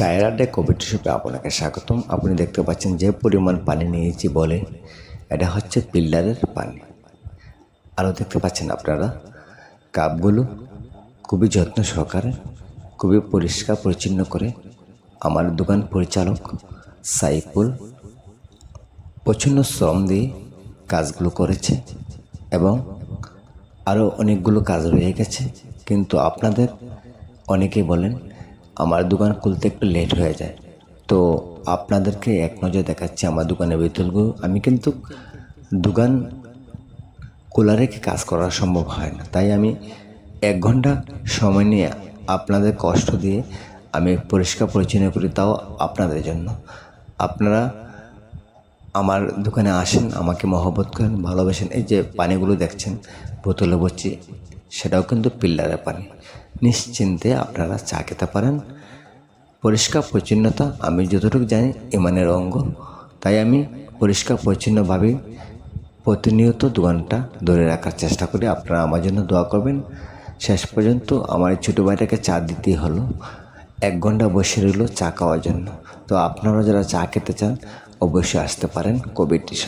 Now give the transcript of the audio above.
চায়ের আড্ডায় কবিটি শপে আপনাকে স্বাগতম। আপনি দেখতে পাচ্ছেন যে পরিমাণ পানি নিয়েছি বলে এটা হচ্ছে পিল্লারের পানি। আরও দেখতে পাচ্ছেন আপনারা কাপগুলো খুবই যত্ন সহকারে খুবই পরিষ্কার পরিচ্ছন্ন করে আমার দোকান পরিচালক সাইফুল প্রচণ্ড শ্রম দিয়ে কাজগুলো করেছে এবং আরও অনেকগুলো কাজ রয়ে গেছে। কিন্তু আপনাদের অনেকেই বলেন আমার দোকান খুলতে একটু লেট হয়ে যায়, তো আপনাদেরকে এক নজর দেখাচ্ছি আমার দোকানের বোতলগুলো। আমি কিন্তু দোকান খোলা রেখে কাজ করা সম্ভব হয় না, তাই আমি 1 ঘন্টা সময় নিয়ে আপনাদের কষ্ট দিয়ে আমি পরিষ্কার পরিচ্ছন্ন করি, তাও আপনাদের জন্য। আপনারা আমার দোকানে আসেন, আমাকে মহব্বত করেন, ভালোবাসেন। এই যে পানিগুলো দেখছেন বোতলে ভরছি, সেটাও কিন্তু পিল্লারের পানি। নিশ্চিন্তে আপনারা চা খেতে পারেন। পরিষ্কার পরিচ্ছন্নতা আমি যতটুকু জানি ইমানের অঙ্গ, তাই আমি পরিষ্কার পরিচ্ছন্নভাবে প্রতিনিয়ত দোকানটা ধরে রাখার চেষ্টা করি। আপনারা আমার জন্য দোয়া করবেন। শেষ পর্যন্ত আমার এই ছোটো ভাইটাকে চা দিতেই হলো, 1 ঘন্টা বসে রইল চা খাওয়ার জন্য। তো আপনারা যারা চা খেতে চান অবশ্যই আসতে পারেন কবিটি।